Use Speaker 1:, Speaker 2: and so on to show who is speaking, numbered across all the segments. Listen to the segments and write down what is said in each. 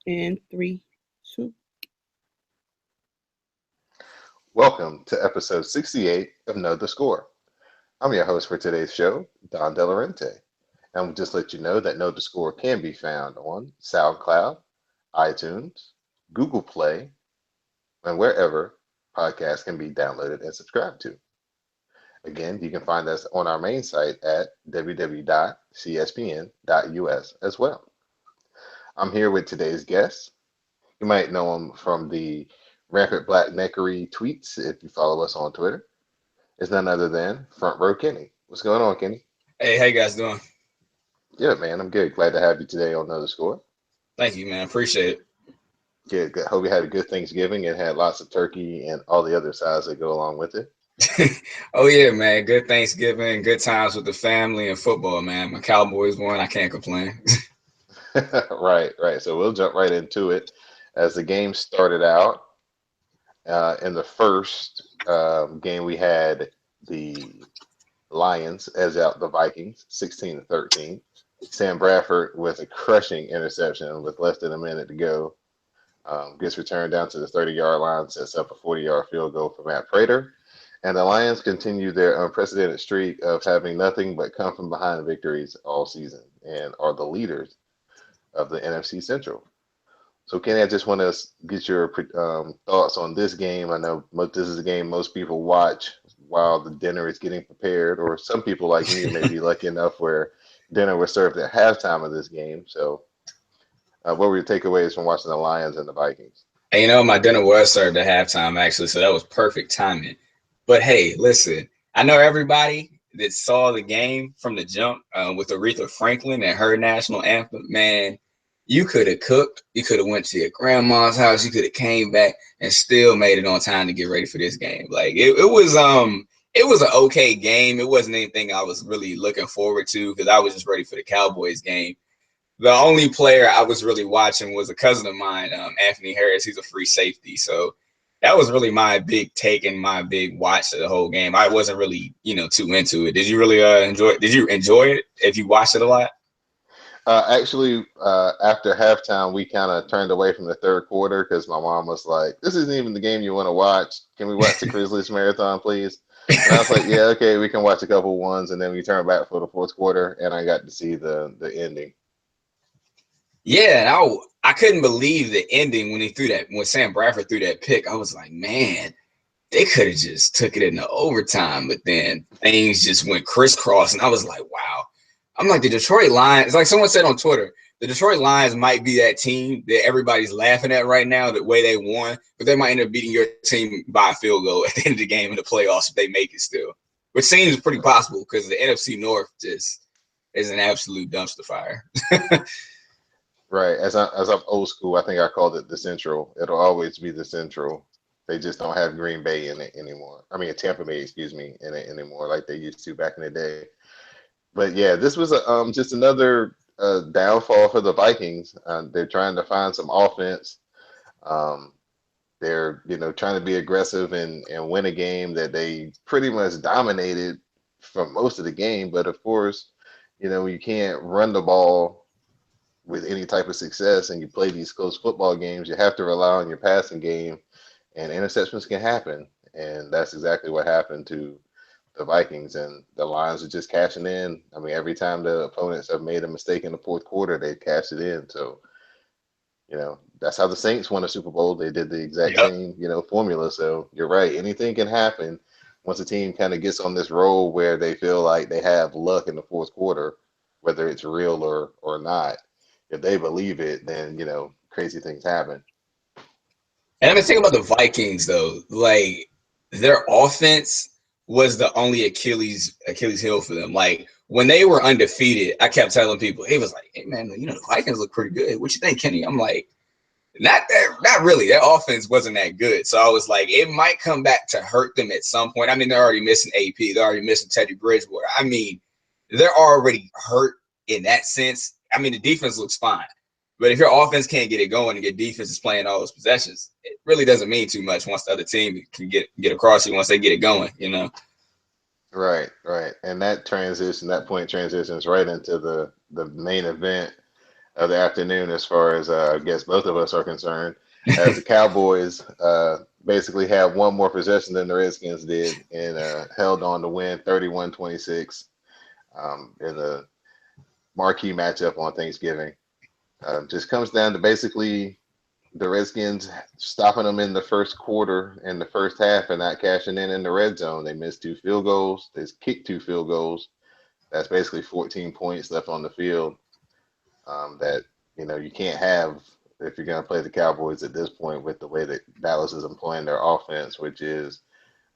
Speaker 1: And three, two.
Speaker 2: Welcome to episode 68 of Know the Score. I'm your host for today's show, Don Delarente. And we'll just let you know that Know the Score can be found on SoundCloud, iTunes, Google Play, and wherever podcasts can be downloaded and subscribed to. Again, you can find us on our main site at www.cspn.us as well. I'm here with today's guest. You might know him from the Rampant Black Neckery tweets if you follow us on Twitter. It's none other than Front Row Kenny. What's going on, Kenny?
Speaker 3: Hey, how you guys doing?
Speaker 2: Good, man. I'm good. Glad to have you today on Another Score.
Speaker 3: Thank you, man. Appreciate
Speaker 2: Good, good. Hope you had a good Thanksgiving and had lots of turkey and all the other sides that go along with it.
Speaker 3: it. Oh yeah, man. Good Thanksgiving, good times with the family and football, man. My Cowboys won. I can't complain.
Speaker 2: Right, right. So we'll jump right into it. As the game started out, in the first game, we had the Lions as out the Vikings, 16-13. Sam Bradford with a crushing interception with less than a minute to go. Gets returned down to the 30-yard line, sets up a 40-yard field goal for Matt Prater. And the Lions continue their unprecedented streak of having nothing but come from behind victories all season and are the leaders of the NFC Central. So, Kenny, I just want to get your thoughts on this game. I know this is a game most people watch while the dinner is getting prepared, or some people like me may be lucky enough where dinner was served at halftime of this game. So, what were your takeaways from watching the Lions and the Vikings?
Speaker 3: And my dinner was served at halftime actually, so that was perfect timing. But hey, listen, I know everybody that saw the game from the jump with Aretha Franklin and her national anthem. Man, you could have cooked, you could have went to your grandma's house, you could have came back and still made it on time to get ready for this game. Like it was an okay game. It wasn't anything I was really looking forward to because I was just ready for the Cowboys game. The only player I was really watching was a cousin of mine, Anthony Harris. He's a free safety. So that was really my big take and my big watch of the whole game. I wasn't really, too into it. Did you really enjoy it? Did you enjoy it if you watched it a lot?
Speaker 2: Actually, after halftime, we kind of turned away from the third quarter because my mom was like, "This isn't even the game you want to watch. Can we watch the Grizzlies marathon, please?" And I was like, "Yeah, okay, we can watch a couple ones." And then we turned back for the fourth quarter, and I got to see the ending.
Speaker 3: Yeah, and I couldn't believe the ending when Sam Bradford threw that pick. I was like, man, they could have just took it into overtime, but then things just went crisscross, and I was like, wow. I'm like the Detroit Lions. Like someone said on Twitter, the Detroit Lions might be that team that everybody's laughing at right now, the way they won, but they might end up beating your team by a field goal at the end of the game in the playoffs if they make it still, which seems pretty possible because the NFC North just is an absolute dumpster fire.
Speaker 2: Right. As I'm old school, I think I called it the Central. It'll always be the Central. They just don't have Green Bay in it anymore. I mean, Tampa Bay, excuse me, in it anymore, like they used to back in the day. But yeah, this was just another downfall for the Vikings. They're trying to find some offense. Um, they're trying to be aggressive and win a game that they pretty much dominated for most of the game. But of course, you can't run the ball with any type of success, and you play these close football games. You have to rely on your passing game, and interceptions can happen. And that's exactly what happened to the Vikings, and the Lions are just cashing in. I mean, every time the opponents have made a mistake in the fourth quarter, they cash it in. So, that's how the Saints won a Super Bowl. They did the exact
Speaker 3: Yep.
Speaker 2: same, formula. So you're right. Anything can happen once a team kind of gets on this roll where they feel like they have luck in the fourth quarter, whether it's real or not. If they believe it, then crazy things happen.
Speaker 3: And I mean, think about the Vikings though. Like their offense was the only Achilles heel for them. Like when they were undefeated, I kept telling people, he was like, "Hey man, the Vikings look pretty good. What you think, Kenny?" I'm like, not really. Their offense wasn't that good. So I was like, it might come back to hurt them at some point. I mean, they're already missing AP. They're already missing Teddy Bridgewater. I mean, they're already hurt in that sense. I mean, the defense looks fine. But if your offense can't get it going and your defense is playing all those possessions, it really doesn't mean too much once the other team can get across you once they get it going.
Speaker 2: Right, right. And that point transitions right into the main event. of the afternoon, as far as I guess both of us are concerned, as the Cowboys basically had one more possession than the Redskins did and held on to win 31-26 in the marquee matchup on Thanksgiving. Just comes down to basically the Redskins stopping them in the first quarter and the first half and not cashing in the red zone. They missed 2 field goals. They kicked 2 field goals. That's basically 14 points left on the field that you can't have if you're going to play the Cowboys at this point with the way that Dallas is employing their offense, which is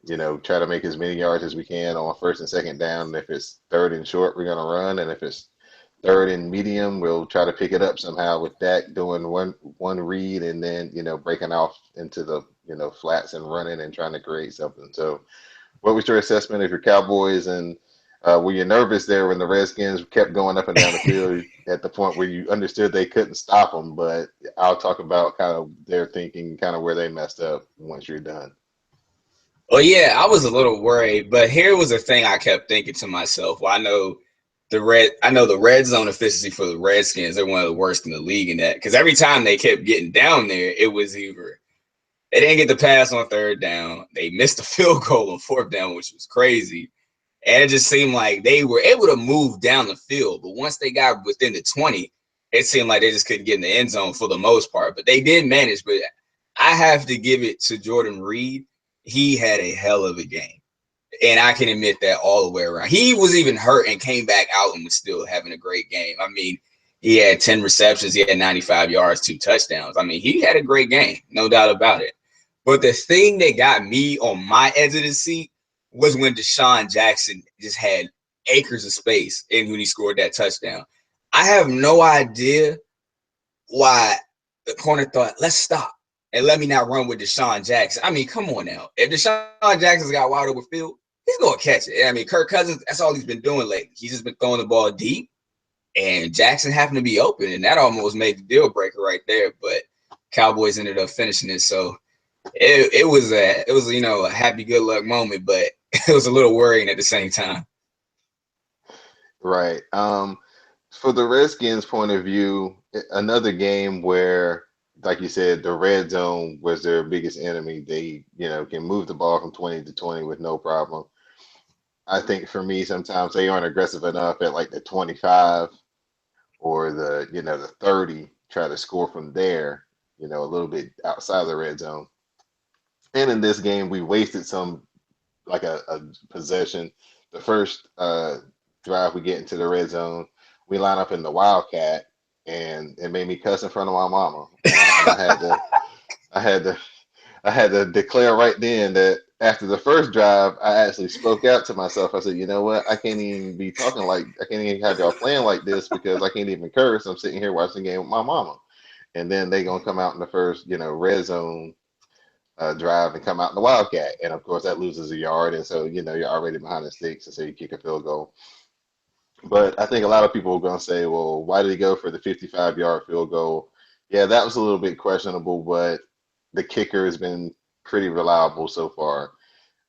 Speaker 2: try to make as many yards as we can on first and second down. And if it's third and short, we're going to run, and if it's third and medium, we'll try to pick it up somehow with Dak doing one read and then breaking off into the flats and running and trying to create something. So, what was your assessment of your Cowboys, and were you nervous there when the Redskins kept going up and down the field at the point where you understood they couldn't stop them? But I'll talk about kind of their thinking, kind of where they messed up once you're done.
Speaker 3: Well, yeah, I was a little worried, but here was the thing I kept thinking to myself. Well, I know the red zone efficiency for the Redskins, they're one of the worst in the league in that. Because every time they kept getting down there, it was either they didn't get the pass on third down, they missed a field goal on fourth down, which was crazy. And it just seemed like they were able to move down the field. But once they got within the 20, it seemed like they just couldn't get in the end zone for the most part. But they did manage. But I have to give it to Jordan Reed. He had a hell of a game. And I can admit that all the way around. He was even hurt and came back out and was still having a great game. I mean, he had 10 receptions. He had 95 yards, 2 touchdowns. I mean, he had a great game, no doubt about it. But the thing that got me on my edge of the seat was when Deshaun Jackson just had acres of space and when he scored that touchdown. I have no idea why the corner thought, let's stop and let me not run with Deshaun Jackson. I mean, come on now. If Deshaun Jackson's got wide open field, he's going to catch it. I mean, Kirk Cousins, that's all he's been doing lately. He's just been throwing the ball deep, and Jackson happened to be open, and that almost made the deal breaker right there. But Cowboys ended up finishing it, so it was a happy good luck moment, but it was a little worrying at the same time.
Speaker 2: Right. For the Redskins' point of view, another game where, like you said, the red zone was their biggest enemy. They, can move the ball from 20 to 20 with no problem. I think for me, sometimes they aren't aggressive enough at like the 25 or the 30, try to score from there, a little bit outside the red zone. And in this game, we wasted some, like a possession. The first drive we get into the red zone, we line up in the Wildcat, and it made me cuss in front of my mama. And I had to declare right then that after the first drive, I actually spoke out to myself. I said, you know what? I can't even be talking I can't even have y'all playing like this because I can't even curse. I'm sitting here watching the game with my mama. And then they gonna come out in the first, red zone drive and come out in the Wildcat. And of course that loses a yard. And so, you're already behind the sticks. And so you kick a field goal. But I think a lot of people are going to say, well, why did he go for the 55-yard field goal? Yeah, that was a little bit questionable, but the kicker has been pretty reliable so far.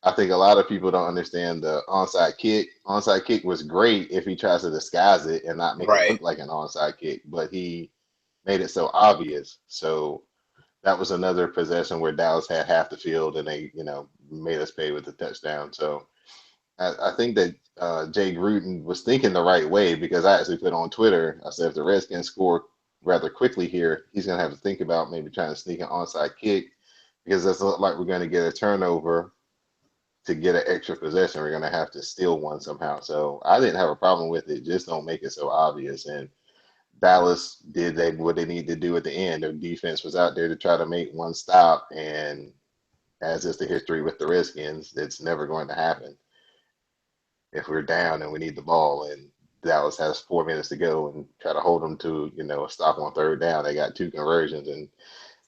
Speaker 2: I think a lot of people don't understand the onside kick. Onside kick was great if he tries to disguise it and not make it look like an onside kick, but he made it so obvious. So that was another possession where Dallas had half the field and they, made us pay with the touchdown. So I think that Jay Gruden was thinking the right way because I actually put on Twitter, I said, if the Redskins score rather quickly here, he's going to have to think about maybe trying to sneak an onside kick because it doesn't look like we're going to get a turnover to get an extra possession. We're going to have to steal one somehow. So I didn't have a problem with it. Just don't make it so obvious. And Dallas did what they needed to do at the end. Their defense was out there to try to make one stop. And as is the history with the Redskins, it's never going to happen. If we're down and we need the ball and Dallas has 4 minutes to go and try to hold them to, a stop on third down, they got 2 conversions and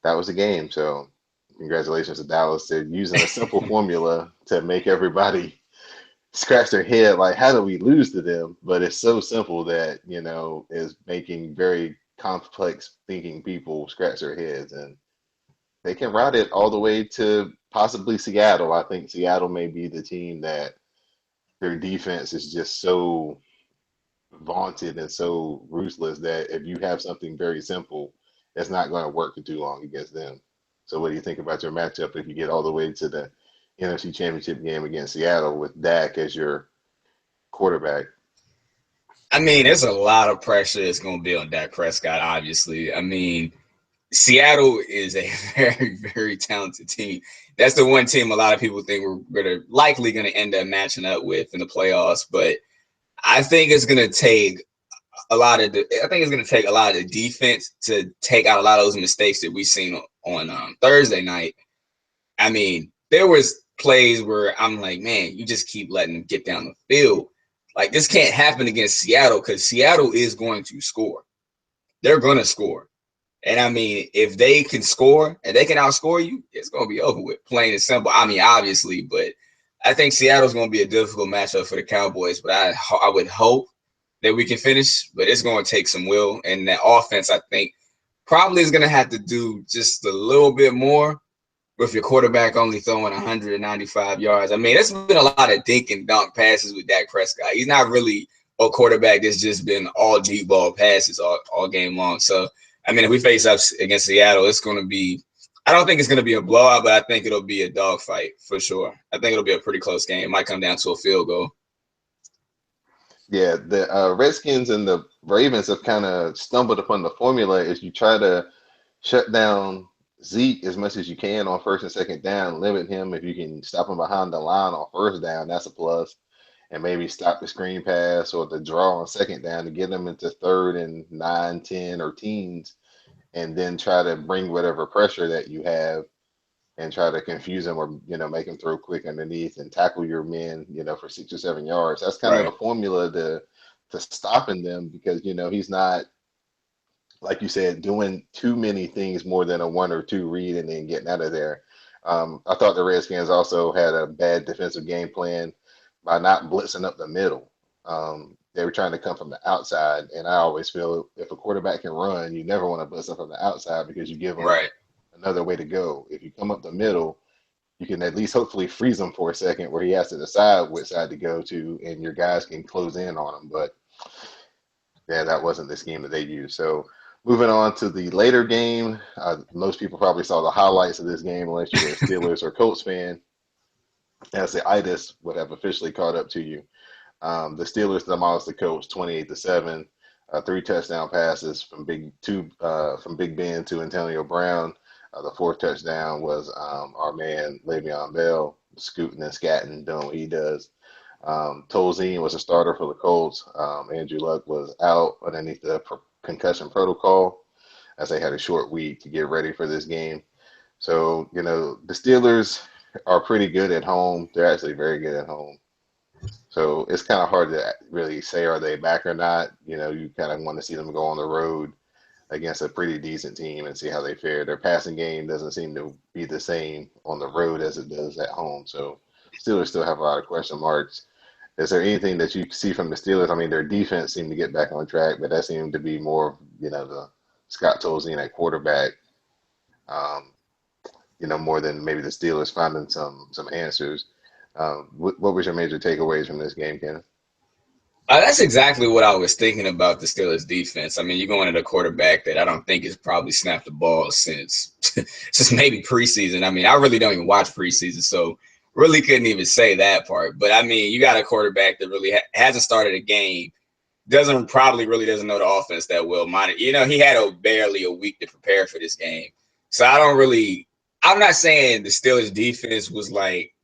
Speaker 2: that was the game. So congratulations to Dallas. They're using a simple formula to make everybody scratch their head like, how do we lose to them? But it's so simple that, is making very complex thinking people scratch their heads, and they can ride it all the way to possibly Seattle. I think Seattle may be the team that their defense is just so vaunted and so ruthless that if you have something very simple, it's not going to work for too long against them. So what do you think about your matchup if you get all the way to the NFC Championship game against Seattle with Dak as your quarterback?
Speaker 3: I mean, there's a lot of pressure that's going to be on Dak Prescott, obviously. I mean, Seattle is a very, very talented team. That's the one team a lot of people think we're likely going to end up matching up with in the playoffs. But I think it's going to take a lot of the defense to take out a lot of those mistakes that we've seen on Thursday night. I mean, there was plays where I'm like, man, you just keep letting them get down the field. Like, this can't happen against Seattle because Seattle is going to score. They're going to score. And I mean, if they can score and they can outscore you, it's going to be over with, plain and simple. I mean, obviously, but I think Seattle's going to be a difficult matchup for the Cowboys. But I would hope that we can finish, but it's going to take some will. And that offense, I think, probably is going to have to do just a little bit more with your quarterback only throwing 195 yards. I mean, it's been a lot of dink and dunk passes with Dak Prescott. He's not really a quarterback that's just been all deep ball passes all game long. So, I mean, if we face up against Seattle, it's going to be – I don't think it's going to be a blowout, but I think it'll be a dogfight for sure. I think it'll be a pretty close game. It might come down to a field goal.
Speaker 2: Yeah, the Redskins and the Ravens have kind of stumbled upon the formula is you try to shut down Zeke as much as you can on first and second down, limit him. If you can stop him behind the line on first down, that's a plus. And maybe stop the screen pass or the draw on second down to get them into third and 9, 10, or teens, and then try to bring whatever pressure that you have and try to confuse them or, make them throw quick underneath and tackle your men, for 6 or 7 yards. That's kind of
Speaker 3: Right.
Speaker 2: the formula to stopping them because, he's not, like you said, doing too many things more than a 1 or 2 read and then getting out of there. I thought the Redskins also had a bad defensive game plan by not blitzing up the middle. They were trying to come from the outside, and I always feel if a quarterback can run, you never want to blitz up from the outside because you give them
Speaker 3: Right.
Speaker 2: another way to go. If you come up the middle, you can at least hopefully freeze him for a second where he has to decide which side to go to, and your guys can close in on him. But yeah, that wasn't the scheme that they used. So moving on to the later game, most people probably saw the highlights of this game unless you're a Steelers or Colts fan, as the itis would have officially caught up to you. The Steelers demolished the Colts 28-7, 3 touchdown passes from Big Ben to Antonio Brown. The 4th touchdown was our man Le'Veon Bell scooting and scatting, doing what he does. Tolzien was a starter for the Colts. Andrew Luck was out underneath the concussion protocol as they had a short week to get ready for this game. So, the Steelers are pretty good at home. They're actually very good at home. So it's kind of hard to really say are they back or not. You kind of want to see them go on the road against a pretty decent team and see how they fare. Their passing game doesn't seem to be the same on the road as it does at home. So Steelers still have a lot of question marks. Is there anything that you see from the Steelers? I mean, their defense seemed to get back on track, but that seemed to be more, the Scott Tolzien at quarterback, more than maybe the Steelers finding some answers. What was your major takeaways from this game, Kenneth?
Speaker 3: That's exactly what I was thinking about the Steelers defense. I mean, you're going at a quarterback that I don't think has probably snapped the ball since maybe preseason. I mean, I really don't even watch preseason, so really couldn't even say that part. But I mean, you got a quarterback that really hasn't started a game, probably doesn't know the offense that well. He had barely a week to prepare for this game. So I'm not saying the Steelers defense was like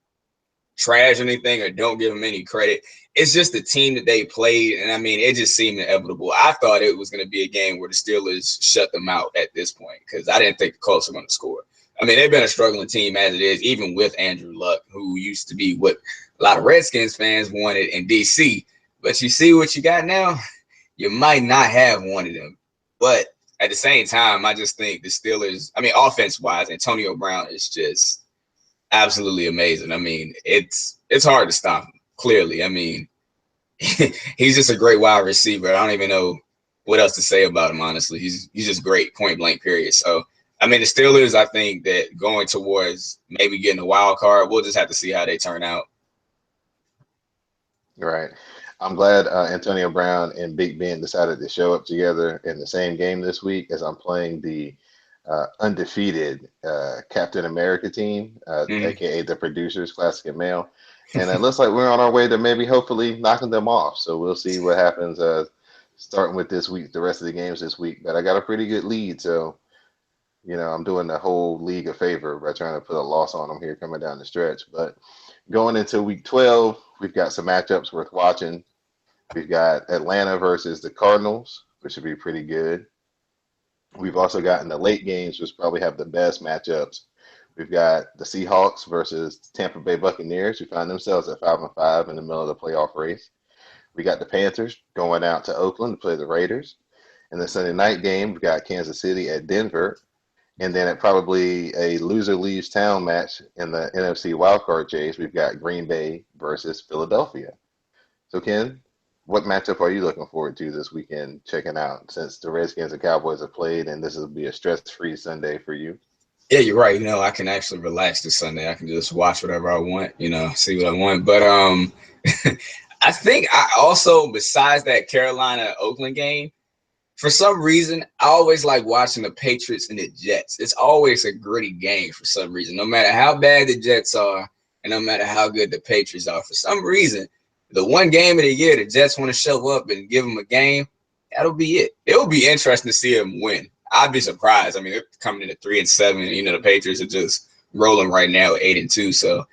Speaker 3: trash or anything or don't give them any credit. It's just the team that they played, and I mean, it just seemed inevitable. I thought it was going to be a game where the Steelers shut them out at this point because I didn't think the Colts were going to score. I mean, they've been a struggling team as it is, even with Andrew Luck, who used to be what a lot of Redskins fans wanted in D.C. But you see what you got now? You might not have one of them. But at the same time, I just think the Steelers, I mean, offense-wise, Antonio Brown is just absolutely amazing. I mean, it's hard to stop him, clearly. I mean, he's just a great wide receiver. I don't even know what else to say about him, honestly. He's just great, point blank, period. So, I mean, the Steelers, I think that going towards maybe getting a wild card, we'll just have to see how they turn out.
Speaker 2: Right. I'm glad Antonio Brown and Big Ben decided to show up together in the same game this week as I'm playing the undefeated Captain America team,
Speaker 3: Mhm.
Speaker 2: aka the producers, Classic and Mail. And it looks like we're on our way to maybe hopefully knocking them off. So we'll see what happens starting with this week, the rest of the games this week. But I got a pretty good lead. So, I'm doing the whole league a favor by trying to put a loss on them here coming down the stretch. But going into week 12, we've got some matchups worth watching. We've got Atlanta versus the Cardinals, which should be pretty good. We've also gotten the late games, which probably have the best matchups. We've got the Seahawks versus Tampa Bay Buccaneers, who find themselves at 5-5 in the middle of the playoff race. We got the Panthers going out to Oakland to play the Raiders. In the Sunday night game, we've got Kansas City at Denver. And then at probably a loser leaves town match in the NFC wildcard chase, we've got Green Bay versus Philadelphia. So, Ken, what matchup are you looking forward to this weekend checking out since the Redskins and Cowboys have played and this will be a stress-free Sunday for you?
Speaker 3: Yeah, you're right. I can actually relax this Sunday. I can just watch whatever I want, see what I want. But I think I also, besides that Carolina Oakland game, for some reason, I always like watching the Patriots and the Jets. It's always a gritty game for some reason. No matter how bad the Jets are, and no matter how good the Patriots are, for some reason, the one game of the year the Jets want to show up and give them a game, that'll be it. It will be interesting to see them win. I'd be surprised. I mean, they're coming in at 3-7. The Patriots are just rolling right now at 8-2. So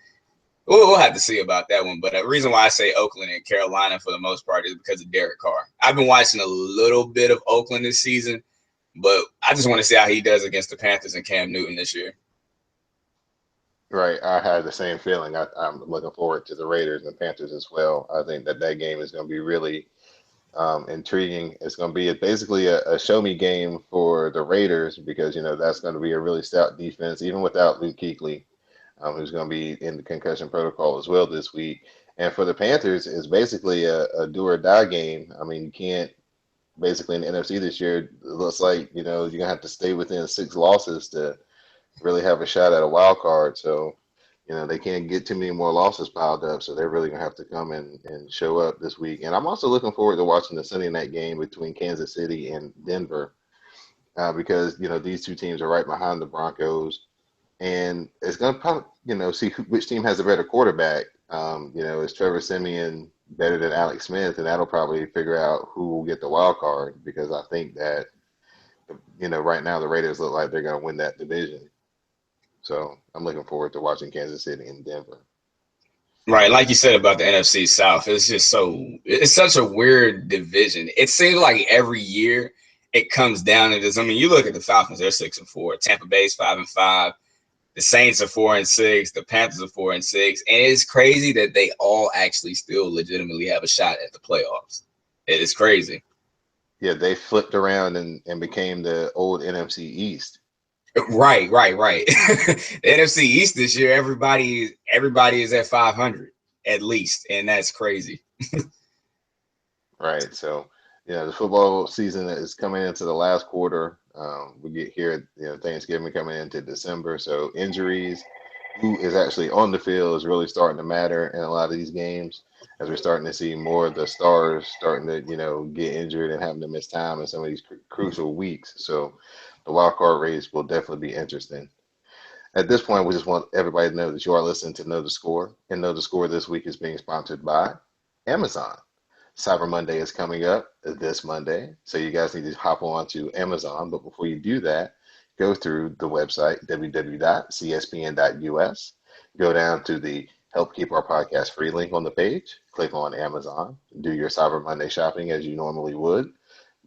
Speaker 3: we'll have to see about that one. But the reason why I say Oakland and Carolina for the most part is because of Derek Carr. I've been watching a little bit of Oakland this season, but I just want to see how he does against the Panthers and Cam Newton this year.
Speaker 2: Right, I had the same feeling. I'm looking forward to the Raiders and Panthers as well. I think that game is going to be really intriguing. It's going to be basically a show me game for the Raiders because that's going to be a really stout defense, even without Luke Kuechly, who's going to be in the concussion protocol as well this week. And for the Panthers, it's basically a do or die game. I mean, you can't basically in the NFC this year. It looks like you're gonna have to stay within 6 losses to really have a shot at a wild card. So, they can't get too many more losses piled up. So they're really gonna have to come in and show up this week. And I'm also looking forward to watching the Sunday night game between Kansas City and Denver because these two teams are right behind the Broncos, and it's gonna probably see which team has a better quarterback. Is Trevor Siemian better than Alex Smith, and that'll probably figure out who will get the wild card because I think that right now the Raiders look like they're gonna win that division. So I'm looking forward to watching Kansas City and Denver.
Speaker 3: Right, like you said about the NFC South, it's such a weird division. It seems like every year it comes down to this. I mean, you look at the Falcons; they're 6-4. Tampa Bay's 5-5. The Saints are 4-6. The Panthers are 4-6. And it's crazy that they all actually still legitimately have a shot at the playoffs. It is crazy.
Speaker 2: Yeah, they flipped around and became the old NFC East.
Speaker 3: Right. The NFC East this year, everybody is at 500 at least, and that's crazy.
Speaker 2: Right. So, the football season is coming into the last quarter. We get here, Thanksgiving coming into December. So injuries, who is actually on the field is really starting to matter in a lot of these games as we're starting to see more of the stars starting to, get injured and having to miss time in some of these crucial weeks. So the wild card race will definitely be interesting. At this point, we just want everybody to know that you are listening to Know the Score. And Know the Score this week is being sponsored by Amazon. Cyber Monday is coming up this Monday, so you guys need to hop on to Amazon. But before you do that, go through the website, www.cspn.us. Go down to the Help Keep Our Podcast Free link on the page. Click on Amazon. Do your Cyber Monday shopping as you normally would.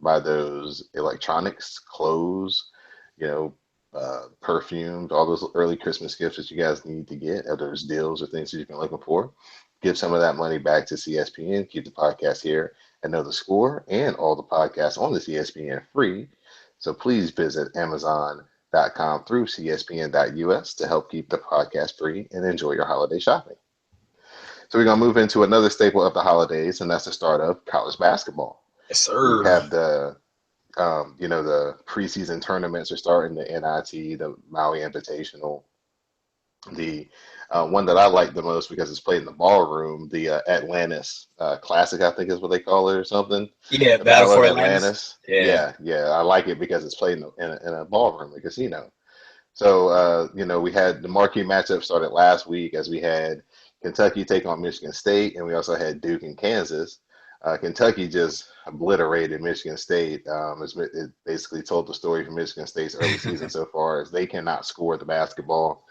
Speaker 2: Buy those electronics, clothes, perfumes, all those early Christmas gifts that you guys need to get, or those deals or things that you've been looking for. Give some of that money back to CSPN. Keep the podcast here and Know the Score and all the podcasts on the CSPN free. So please visit Amazon.com through CSPN.us to help keep the podcast free and enjoy your holiday shopping. So we're going to move into another staple of the holidays, and that's the start of college basketball.
Speaker 3: Yes,
Speaker 2: We
Speaker 3: sir.
Speaker 2: have the the preseason tournaments are starting, the NIT, the Maui Invitational. The one that I like the most because it's played in the ballroom, the Atlantis Classic, I think is what they call it or something.
Speaker 3: Yeah,
Speaker 2: The
Speaker 3: Battle
Speaker 2: Battle of
Speaker 3: for Atlantis.
Speaker 2: Atlantis.
Speaker 3: Yeah.
Speaker 2: Yeah, yeah, I like it because it's played in a ballroom, a casino. So, we had the marquee matchup started last week as we had Kentucky take on Michigan State, and we also had Duke and Kansas. Kentucky just obliterated Michigan State. It basically told the story from Michigan State's early season so far as they cannot score the basketball.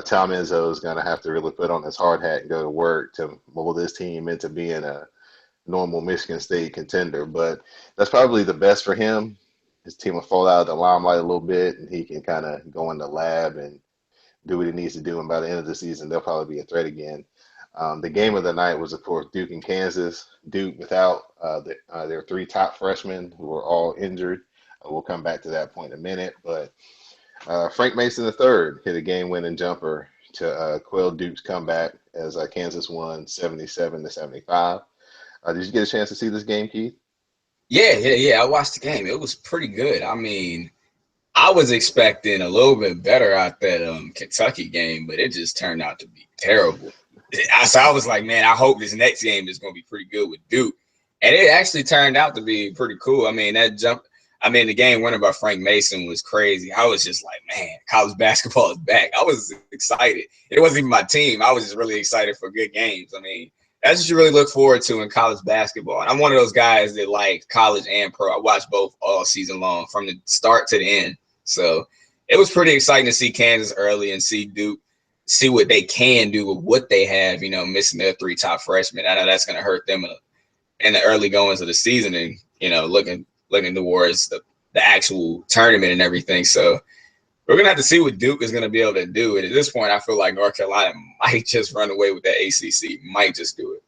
Speaker 2: Tom Izzo is going to have to really put on his hard hat and go to work to mold this team into being a normal Michigan State contender. But that's probably the best for him. His team will fall out of the limelight a little bit, and he can kind of go in the lab and do what he needs to do. And by the end of the season, they'll probably be a threat again. The game of the night was, of course, Duke and Kansas. Duke without their three top freshmen who were all injured. We'll come back to that point in a minute. But Frank Mason III hit a game-winning jumper to quell Duke's comeback as Kansas won 77-75. Did you get a chance to see this game, Keith?
Speaker 3: Yeah. I watched the game. It was pretty good. I mean, I was expecting a little bit better out that Kentucky game, but it just turned out to be terrible. So I was like, man, I hope this next game is going to be pretty good with Duke. And it actually turned out to be pretty cool. I mean, the game winner by Frank Mason was crazy. I was just like, man, college basketball is back. I was excited. It wasn't even my team. I was just really excited for good games. I mean, that's what you really look forward to in college basketball. And I'm one of those guys that like college and pro. I watch both all season long from the start to the end. So it was pretty exciting to see Kansas early and see Duke, see what they can do with what they have, missing their three top freshmen. I know that's going to hurt them in the early goings of the season and, looking towards the actual tournament and everything. So we're going to have to see what Duke is going to be able to do. And at this point, I feel like North Carolina might just run away with that ACC, might just do it.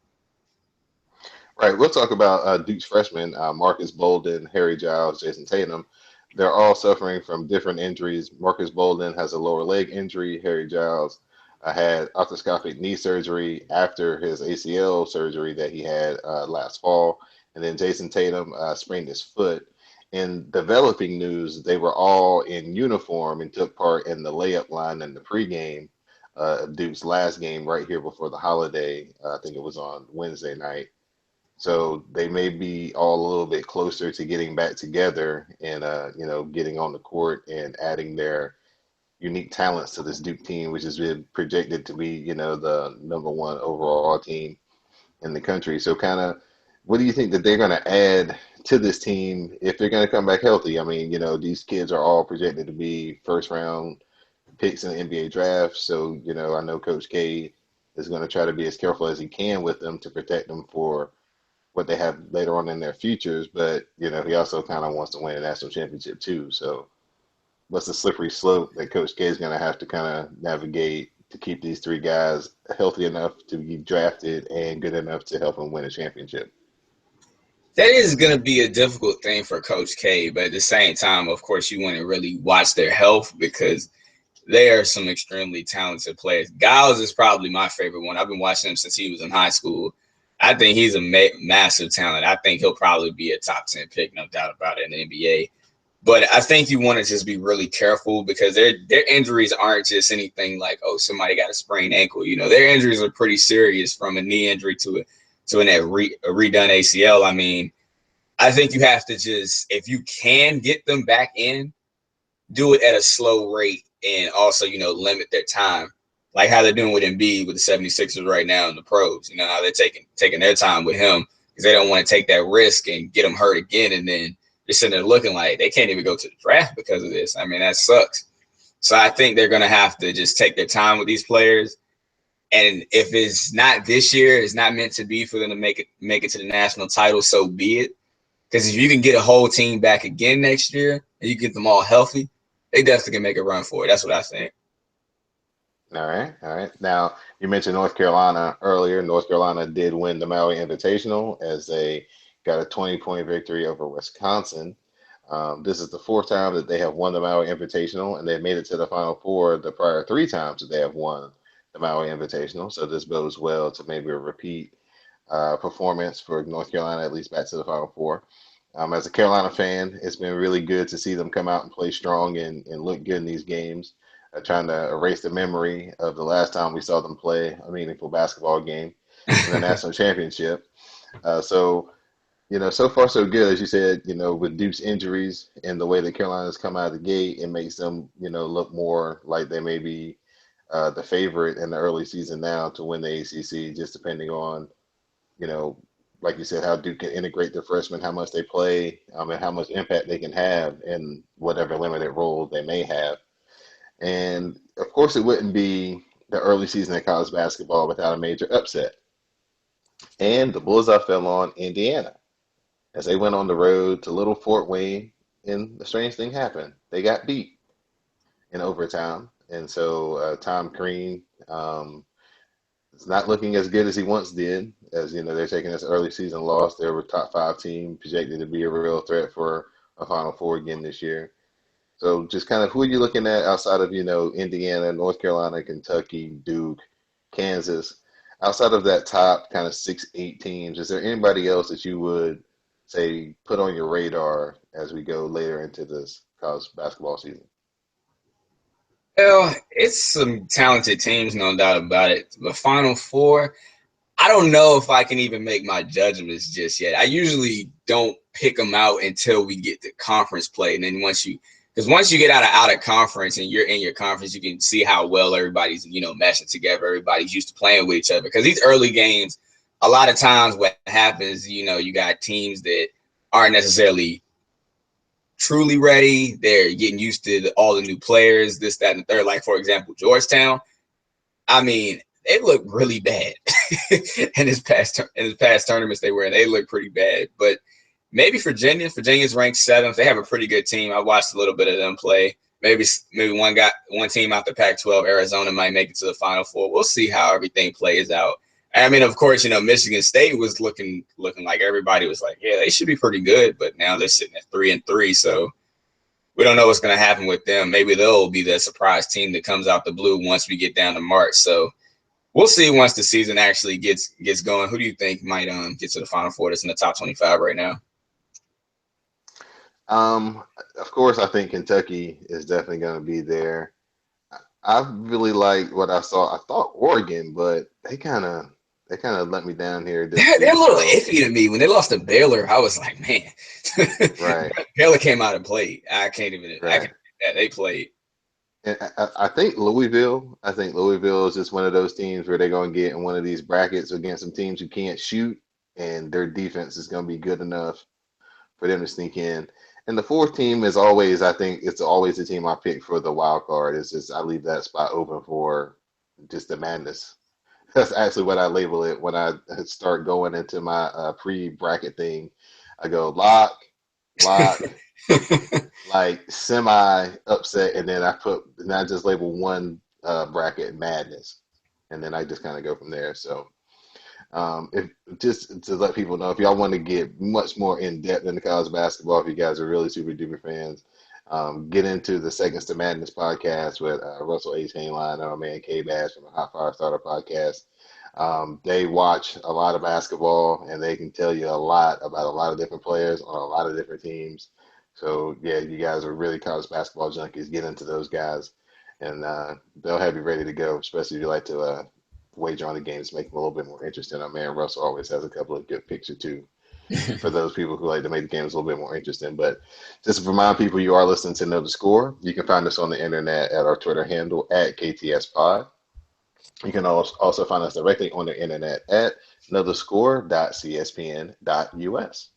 Speaker 2: Right. We'll talk about Duke's freshmen, Marcus Bolden, Harry Giles, Jason Tatum. They're all suffering from different injuries. Marcus Bolden has a lower leg injury. Harry Giles had arthroscopic knee surgery after his ACL surgery that he had last fall. And then Jason Tatum sprained his foot. In developing news, they were all in uniform and took part in the layup line in the pregame of Duke's last game right here before the holiday. I think it was on Wednesday night. So they may be all a little bit closer to getting back together and getting on the court and adding their unique talents to this Duke team, which has been projected to be, the number one overall team in the country. So kind of what do you think that they're going to add to this team if they're going to come back healthy? I mean, these kids are all projected to be first round picks in the NBA draft. So, I know Coach K is going to try to be as careful as he can with them to protect them for what they have later on in their futures, but he also kind of wants to win a national championship too. So, what's the slippery slope that Coach K is going to have to kind of navigate to keep these three guys healthy enough to be drafted and good enough to help them win a championship?
Speaker 3: That is going to be a difficult thing for Coach K, but at the same time, of course, you want to really watch their health because they are some extremely talented players. Giles is probably my favorite one. I've been watching him since he was in high school. I think he's a massive talent. I think he'll probably be a top 10 pick, no doubt about it, in the NBA. But I think you want to just be really careful because their injuries aren't just anything like, oh, somebody got a sprained ankle. Their injuries are pretty serious, from a knee injury to a redone ACL. I mean, I think you have to just, if you can get them back in, do it at a slow rate and also, limit their time. Like how they're doing with Embiid with the 76ers right now in the pros. How they're taking their time with him because they don't want to take that risk and get him hurt again. And then they're sitting there looking like they can't even go to the draft because of this. I mean, that sucks. So I think they're going to have to just take their time with these players. And if it's not this year, it's not meant to be for them to make it to the national title, so be it. Because if you can get a whole team back again next year and you get them all healthy, they definitely can make a run for it. That's what I think.
Speaker 2: All right, all right. Now, you mentioned North Carolina earlier. North Carolina did win the Maui Invitational as they got a 20-point victory over Wisconsin. This is the fourth time that they have won the Maui Invitational, and they've made it to the Final Four the prior three times that they have won the Maui Invitational. So this bodes well to maybe a repeat performance for North Carolina, at least back to the Final Four. As a Carolina fan, it's been really good to see them come out and play strong and look good in these games. trying to erase the memory of the last time we saw them play a meaningful basketball game in the national championship. So, so far so good, as you said, with Duke's injuries and the way that Carolina's come out of the gate, it makes them, look more like they may be the favorite in the early season now to win the ACC, just depending on, you know, like you said, how Duke can integrate their freshmen, how much they play, and how much impact they can have in whatever limited role they may have. And of course, it wouldn't be the early season of college basketball without a major upset. And the bullseye fell on Indiana as they went on the road to Little Fort Wayne, and the strange thing happened. They got beat in overtime. And so Tom Crean is not looking as good as he once did. As they're taking this early season loss. They were a top 5 team, projected to be a real threat for a Final Four again this year. So just kind of who are you looking at outside of, Indiana, North Carolina, Kentucky, Duke, Kansas? Outside of that top kind of 6, 8 teams, is there anybody else that you would say put on your radar as we go later into this college basketball season?
Speaker 3: Well, it's some talented teams, no doubt about it. The Final Four, I don't know if I can even make my judgments just yet. I usually don't pick them out until we get to conference play. And then once you get out of conference and you're in your conference, you can see how well everybody's, meshing together. Everybody's used to playing with each other. Because these early games, a lot of times what happens, you got teams that aren't necessarily truly ready. They're getting used to all the new players, this, that, and the third. Like, for example, Georgetown. I mean, they look really bad in this past tournaments they were in. They look pretty bad. But maybe Virginia's ranked 7th. They have a pretty good team. I watched a little bit of them play. Maybe one team out the Pac-12, Arizona, might make it to the Final Four. We'll see how everything plays out. I mean, of course, Michigan State was looking like everybody was like, yeah, they should be pretty good, but now they're sitting at 3-3. So we don't know what's going to happen with them. Maybe they'll be the surprise team that comes out the blue once we get down to March. So we'll see once the season actually gets going. Who do you think might get to the Final Four that's in the top 25 right now?
Speaker 2: Of course, I think Kentucky is definitely going to be there. I really like what I saw. I thought Oregon, but they kind of let me down here.
Speaker 3: They're a little iffy to me. When they lost to Baylor, I was like, man,
Speaker 2: right.
Speaker 3: Baylor came out and played. I can't even.
Speaker 2: Right.
Speaker 3: They played.
Speaker 2: And I think Louisville is just one of those teams where they're going to get in one of these brackets against some teams who can't shoot, and their defense is going to be good enough for them to sneak in. And the 4th team is always, I think, it's always the team I pick for the wild card. It's just I leave that spot open for just the madness. That's actually what I label it when I start going into my pre-bracket thing. I go lock, like semi upset, and then I just label one bracket madness, and then I just kind of go from there. So if just to let people know, if y'all want to get much more in depth into college basketball, if you guys are really super duper fans, get into the Seconds to Madness podcast with Russell H. Hainline and our man K Bass from the Hot Fire Starter podcast. They watch a lot of basketball, and they can tell you a lot about a lot of different players on a lot of different teams. So yeah, you guys are really college basketball junkies. Get into those guys, and they'll have you ready to go, especially if you like to wager on the games, make them a little bit more interesting. Our man Russell always has a couple of good picks or two for those people who like to make the games a little bit more interesting. But just to remind people, you are listening to Know the Score. You can find us on the internet at our Twitter handle at KTSPod. You can also find us directly on the internet at knowthescore.cspn.us.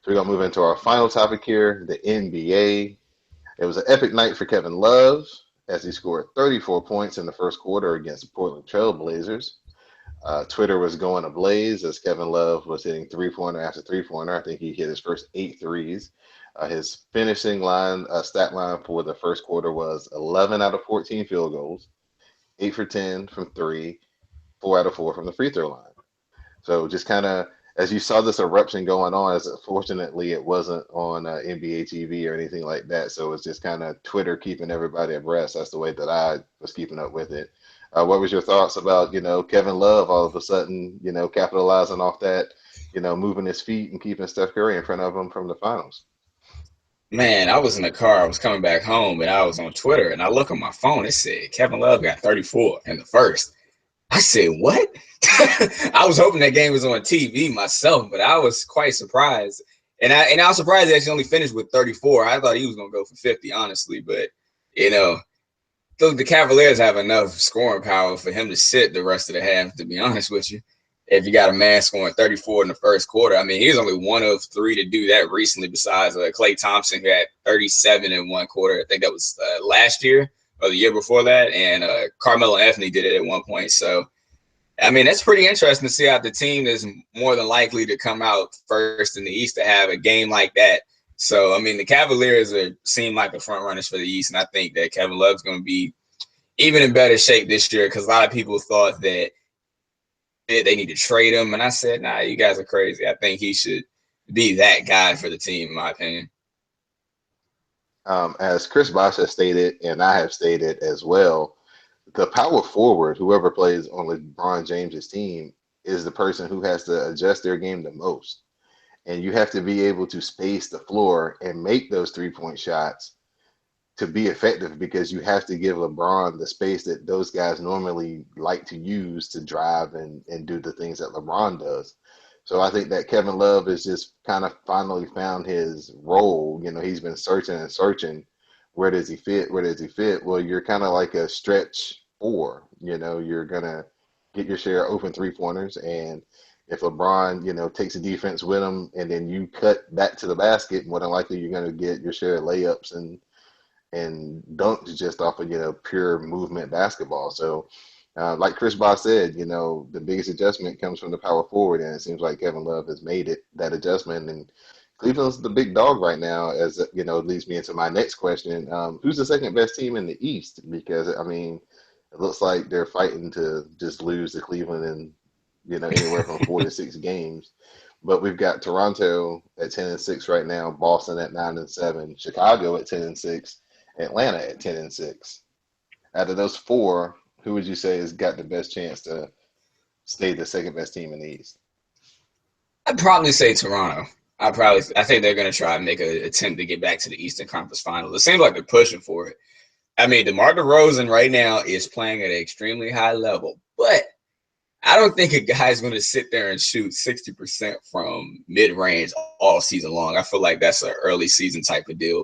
Speaker 2: So we're going to move into our final topic here, the NBA. It was an epic night for Kevin Love as he scored 34 points in the first quarter against the Portland Trail Blazers. Twitter was going ablaze as Kevin Love was hitting three-pointer after three-pointer. I think he hit his first 8 threes. His finishing stat line for the first quarter was 11 out of 14 field goals, 8 for 10 from 3, 4 out of 4 from the free throw line. So just kind of, as you saw this eruption going on, as fortunately it wasn't on NBA TV or anything like that. So it's just kind of Twitter keeping everybody abreast. That's the way that I was keeping up with it. What was your thoughts about, Kevin Love all of a sudden, capitalizing off that, moving his feet and keeping Steph Curry in front of him from the finals?
Speaker 3: Man, I was in the car. I was coming back home, and I was on Twitter, and I look on my phone. It said Kevin Love got 34 in the first. I said, "What?" I was hoping that game was on TV myself, but I was quite surprised. And I was surprised that he only finished with 34. I thought he was gonna go for 50, honestly. But you know, the Cavaliers have enough scoring power for him to sit the rest of the half. To be honest with you, if you got a man scoring 34 in the first quarter, I mean, he's only one of three to do that recently. Besides Klay Thompson, who had 37 in one quarter. I think that was last year or the year before that, and Carmelo Anthony did it at one point. So I mean, that's pretty interesting to see how the team is more than likely to come out first in the East to have a game like that. So, I mean, the Cavaliers seem like the front runners for the East, and I think that Kevin Love's going to be even in better shape this year because a lot of people thought that they need to trade him, and I said, nah, you guys are crazy. I think he should be that guy for the team, in my opinion.
Speaker 2: As Chris Bosh has stated, and I have stated as well, the power forward, whoever plays on LeBron James's team, is the person who has to adjust their game the most. And you have to be able to space the floor and make those 3-point shots to be effective because you have to give LeBron the space that those guys normally like to use to drive and do the things that LeBron does. So I think that Kevin Love has just kind of finally found his role. You know, he's been searching and searching. Where does he fit? Where does he fit? Well, you're kind of like a stretch four. You know, you're gonna get your share of open 3-pointers, and if LeBron, you know, takes a defense with him, and then you cut back to the basket, more than likely you're gonna get your share of layups and dunks just off of, you know, pure movement basketball. So, like Chris Bosh said, you know, the biggest adjustment comes from the power forward, and it seems like Kevin Love has made it that adjustment. And Cleveland's the big dog right now, as you know, leads me into my next question. Who's the second best team in the East? Because I mean, it looks like they're fighting to just lose to Cleveland in, you know, anywhere from 4 to 6 games. But we've got Toronto at 10-6 right now, Boston at 9-7, Chicago at 10-6, Atlanta at 10-6. Out of those four, who would you say has got the best chance to stay the second best team in the East?
Speaker 3: I'd probably say Toronto. I think they're going to try and make an attempt to get back to the Eastern Conference Finals. It seems like they're pushing for it. I mean, DeMar DeRozan right now is playing at an extremely high level, but I don't think a guy's going to sit there and shoot 60% from mid-range all season long. I feel like that's an early season type of deal.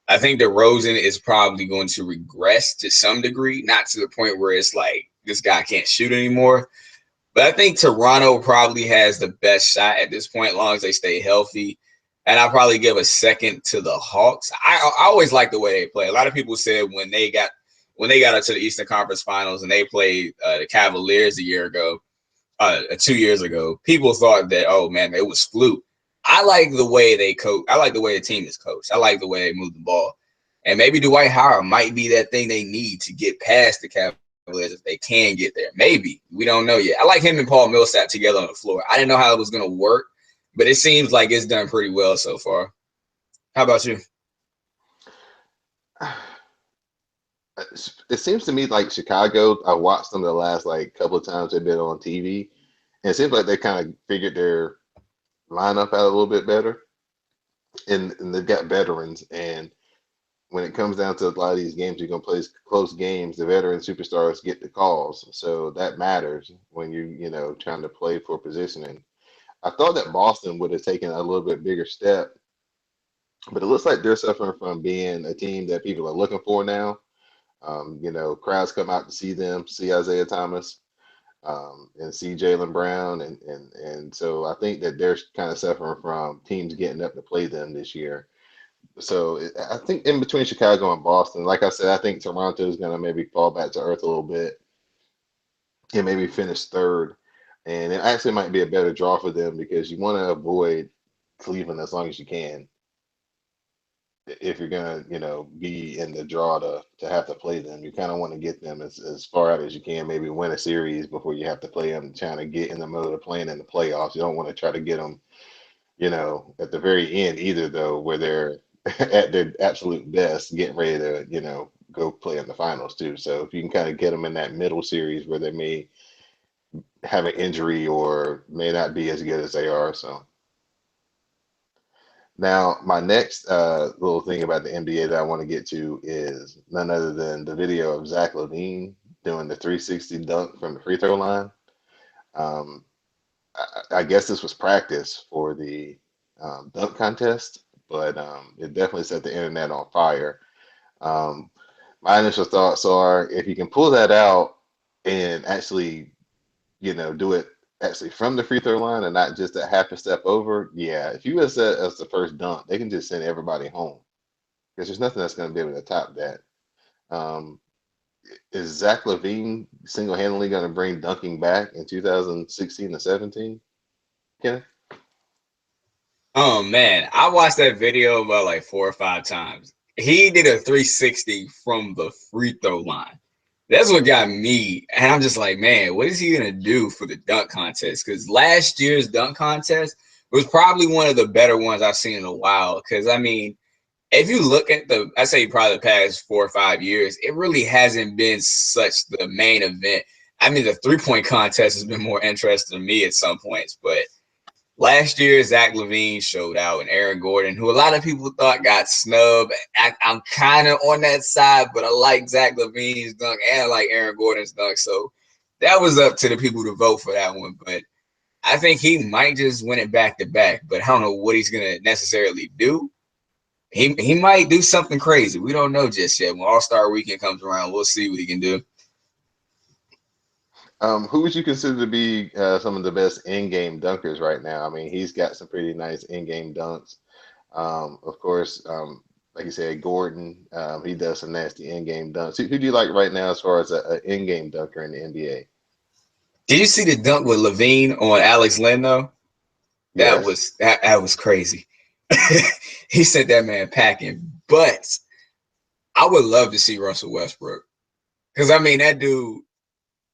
Speaker 3: I think DeRozan is probably going to regress to some degree, not to the point where it's like this guy can't shoot anymore. But I think Toronto probably has the best shot at this point, as long as they stay healthy. And I'll probably give a second to the Hawks. I always like the way they play. A lot of people said when they got up to the Eastern Conference Finals and they played the Cavaliers a year ago, 2 years ago, people thought that, oh man, it was fluke. I like the way they coach. I like the way the team is coached. I like the way they move the ball. And maybe Dwight Howard might be that thing they need to get past the Cavaliers if they can get there. Maybe. We don't know yet. I like him and Paul Millsap together on the floor. I didn't know how it was going to work, but it seems like it's done pretty well so far. How about you?
Speaker 2: It seems to me like Chicago, I watched them the last like couple of times they've been on TV, and it seems like they kind of figured their lineup out a little bit better. And they've got veterans, and when it comes down to a lot of these games, you're gonna play close games. The veteran superstars get the calls, so that matters when you know trying to play for positioning. I thought that Boston would have taken a little bit bigger step, but it looks like they're suffering from being a team that people are looking for now. You know, crowds come out to see them, see Isaiah Thomas, and see Jalen Brown, and so I think that they're kind of suffering from teams getting up to play them this year. So I think in between Chicago and Boston, like I said, I think Toronto is going to maybe fall back to earth a little bit and maybe finish third. And it actually might be a better draw for them because you want to avoid Cleveland as long as you can if you're going to, you know, be in the draw to have to play them. You kind of want to get them as far out as you can, maybe win a series before you have to play them, trying to get in the mode of playing in the playoffs. You don't want to try to get them, you know, at the very end either, though, where they're at their absolute best, getting ready to, you know, go play in the finals too. So if you can kind of get them in that middle series where they may have an injury or may not be as good as they are. So Now, my next little thing about the NBA that I want to get to is none other than the video of Zach LaVine doing the 360 dunk from the free throw line. Um, I guess this was practice for the dunk contest, but it definitely set the internet on fire. Um, my initial thoughts are if you can pull that out and actually, do it actually from the free throw line and not just a half a step over, yeah, if you was that as the first dunk, they can just send everybody home because there's nothing that's going to be able to top that. Um, is Zach LaVine single-handedly going to bring dunking back in 2016 to 17? Kenneth?
Speaker 3: Oh man, I watched that video about like 4 or 5 times. He did a 360 from the free throw line. That's what got me. And I'm just like, man, what is he gonna do for the dunk contest? Because last year's dunk contest was probably one of the better ones I've seen in a while. Because I mean, if you look at I say probably the past 4 or 5 years, it really hasn't been such the main event. I mean, the 3-point contest has been more interesting to me at some points, but last year, Zach LaVine showed out, and Aaron Gordon, who a lot of people thought got snubbed. I'm kind of on that side, but I like Zach LaVine's dunk and I like Aaron Gordon's dunk. So that was up to the people to vote for that one. But I think he might just win it back to back. But I don't know what he's going to necessarily do. He might do something crazy. We don't know just yet. When All-Star Weekend comes around, we'll see what he can do.
Speaker 2: Who would you consider to be some of the best in-game dunkers right now? I mean, he's got some pretty nice in-game dunks. Of course, like you said, Gordon, he does some nasty in-game dunks. Who do you like right now as far as an in-game dunker in the NBA?
Speaker 3: Did you see the dunk with LaVine on Alex Len, though? That
Speaker 2: Yes.
Speaker 3: was crazy. He sent that man packing. But I would love to see Russell Westbrook. Because, I mean, that dude,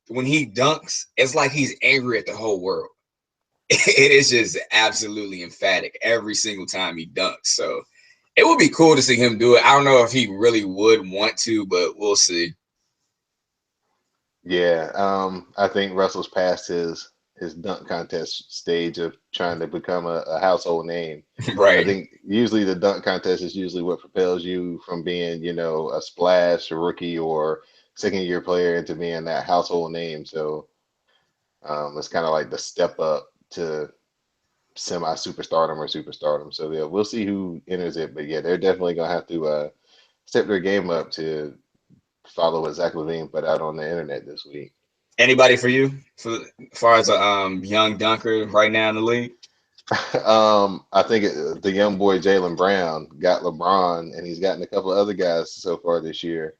Speaker 3: when he dunks, it's like he's angry at the whole world. It is just absolutely emphatic every single time he dunks. So it would be cool to see him do it. I don't know if he really would want to, but we'll see.
Speaker 2: Yeah, I think Russell's past his dunk contest stage of trying to become a household name. I
Speaker 3: Right.
Speaker 2: think usually the dunk contest is usually what propels you from being, a splash, a rookie, or second year player into being that household name. So it's kind of like the step up to semi superstardom or superstardom. So yeah, we'll see who enters it. But yeah, they're definitely gonna have to step their game up to follow what Zach LaVine put out on the internet this week.
Speaker 3: Anybody for you, as far as a young dunker right now in the league?
Speaker 2: I think the young boy Jaylen Brown got LeBron, and he's gotten a couple of other guys so far this year.